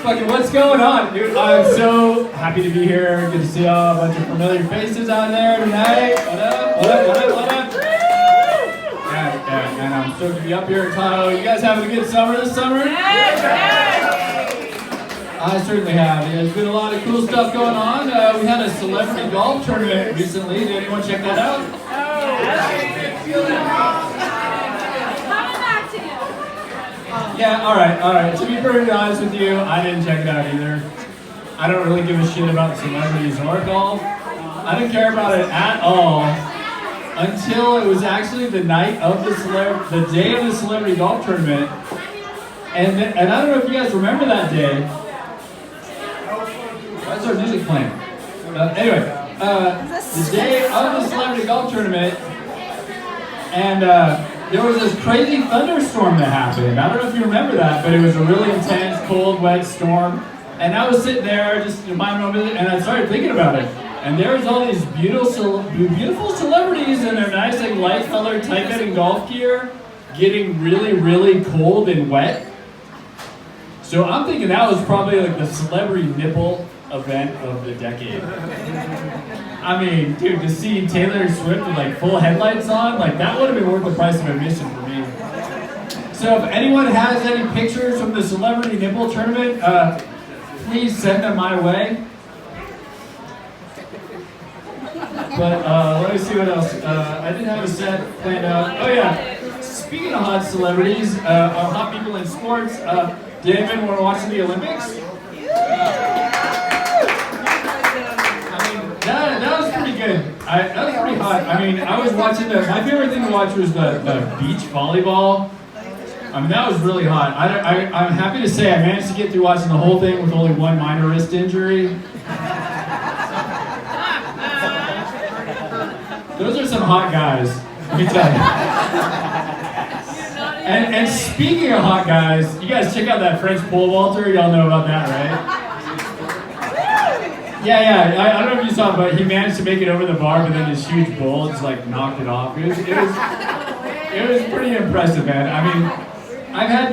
Fucking what's going on, dude? I'm so happy to be here. Good to see a bunch of familiar faces out there tonight. What up? What up? What up? What up? Yeah, and I'm stoked to be up here in Tahoe. You guys having a good summer this summer? I certainly have. There's been a lot of cool stuff going on. We had a celebrity golf tournament recently. Did anyone check that out? Yeah, all right. To be perfectly honest with you, I didn't check it out either. I don't really give a shit about celebrities or golf. I didn't care about it at all until it was actually the night of the day of the celebrity golf tournament. And I don't know if you guys remember that day. Why is our music playing? Anyway, the day of the celebrity golf tournament, and there was this crazy thunderstorm that happened. I don't know if you remember that, but it was a really intense, cold, wet storm. And I was sitting there just minding my own business, and I started thinking about it. And there was all these beautiful celebrities in their nice, like, light-colored, tight-fitting golf gear getting really, really cold and wet. So I'm thinking that was probably like the celebrity nipple event of the decade. I mean, dude, to see Taylor Swift with like full headlights on, like that would have been worth the price of admission for me. So if anyone has any pictures from the celebrity nipple tournament, please send them my way. But let me see what else. I did have a set planned out. Oh yeah, speaking of hot celebrities, hot people in sports, did anyone want to watch the Olympics? That was pretty good. That was pretty hot. I mean, I was watching my favorite thing to watch was the beach volleyball. I mean, that was really hot. I'm happy to say I managed to get through watching the whole thing with only one minor wrist injury. Those are some hot guys, let me tell you. And speaking of hot guys, you guys check out that French pole vaulter. Y'all know about that, right? Yeah. I don't know if you saw, but he managed to make it over the bar, but then his huge bulge like knocked it off. It was pretty impressive, man. I mean, I've had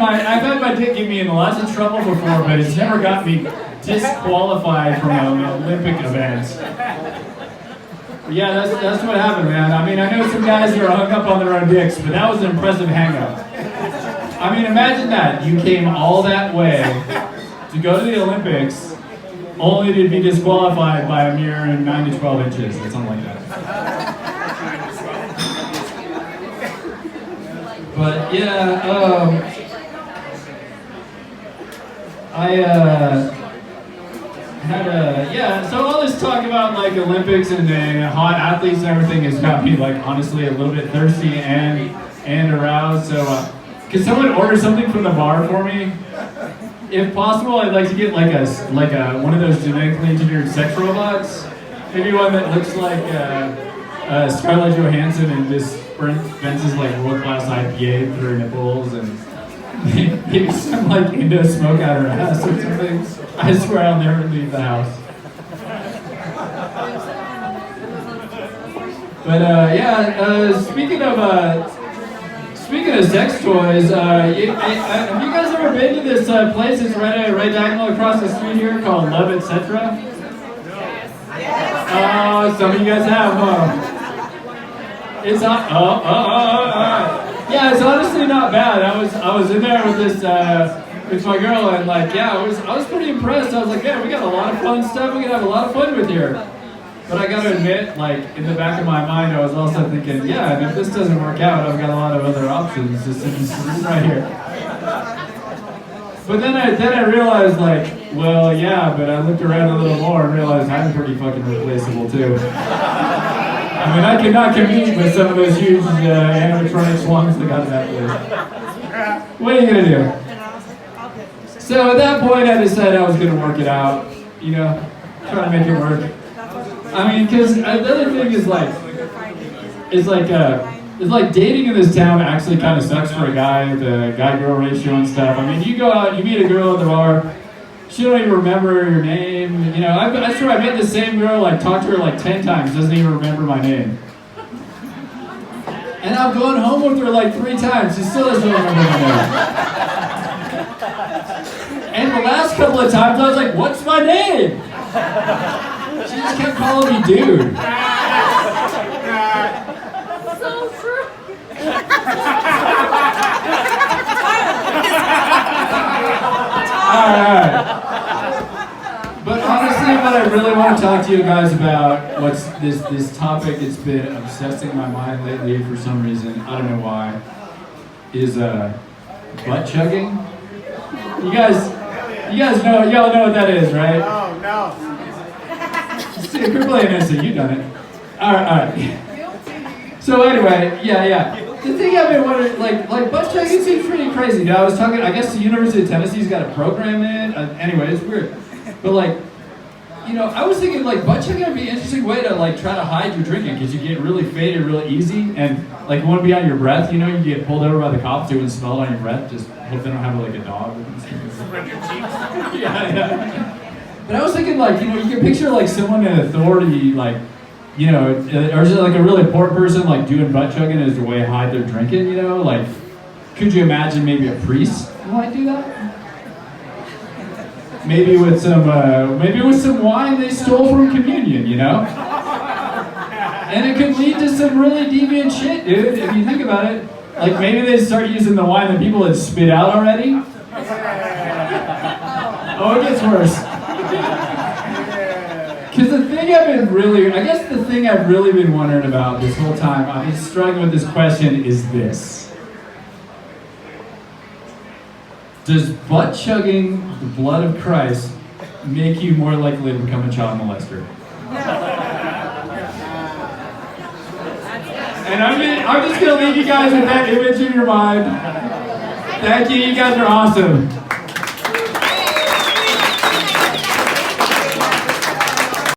my dick get me in lots of trouble before, but it's never got me disqualified from an Olympic event. Yeah, that's what happened, man. I mean, I know some guys that are hung up on their own dicks, but that was an impressive hang-up. I mean, imagine that. You came all that way to go to the Olympics, only to be disqualified by a mere 9 to 12 inches, or something like that. But yeah, so all this talk about like Olympics and hot athletes and everything has got me like honestly a little bit thirsty and aroused. So can someone order something from the bar for me? If possible, I'd like to get like a one of those genetically engineered sex robots. Maybe one that looks like Scarlett Johansson and just fences like world-class IPA through her nipples and maybe some like Indo smoke out her ass or something. I swear I'll never leave the house. But speaking of sex toys, have you guys ever been to this place that's right diagonal across the street here called Love Etc.? Oh, some of you guys have, huh? It's not. Yeah, it's honestly not bad. I was in there with this with my girl, and like, yeah, I was pretty impressed. I was like, yeah, we got a lot of fun stuff. We can have a lot of fun with here. But I gotta admit, like, in the back of my mind, I was also thinking, yeah, and if this doesn't work out, I've got a lot of other options just right here. But then I realized, like, well, yeah, but I looked around a little more and realized I'm pretty fucking replaceable too. I mean, I cannot compete with some of those huge animatronic swans that got in that place. What are you gonna do? So at that point, I decided I was gonna work it out, you know, try to make it work. I mean, because the other thing is like dating in this town actually kind of sucks for a guy, the guy-girl ratio and stuff. I mean, you go out, you meet a girl at the bar, she don't even remember your name. You know, I swear I met the same girl, like talked to her like 10 times, doesn't even remember my name. And I've gone home with her like 3 times, she still doesn't remember my name. And the last couple of times I was like, what's my name? She just kept calling me dude. So true. Alright. But honestly, what I really want to talk to you guys about, what's this topic, it's been obsessing my mind lately for some reason, I don't know why, is butt chugging. You guys know, y'all know what that is, right? Oh, no. See, if you're playing innocent, you've done it. Alright. So anyway, yeah. The thing I've been wondering, like butt chugging seems pretty crazy. You know, I was talking, I guess the University of Tennessee's got a program in it. Anyway, it's weird. But like, you know, I was thinking like butt chugging would be an interesting way to like try to hide your drinking because you get really faded really easy and like you want to be on your breath, you know, you get pulled over by the cops, they wouldn't smell it on your breath, just hope they don't have like a dog. Spread your cheeks. Yeah. But I was thinking like, you know, you can picture like someone in authority like, you know, or just like a really important person like doing butt chugging as a way to hide their drinking, you know, like could you imagine maybe a priest might do that? Maybe with some wine they stole from communion, you know? And it could lead to some really deviant shit, dude, if you think about it. Like maybe they start using the wine that people had spit out already. Oh, it gets worse. Because the thing I've really been wondering about this whole time, I've been struggling with this question, is this. Does butt chugging the blood of Christ make you more likely to become a child molester? And I'm just going to leave you guys with that image in your mind. Thank you, you guys are awesome.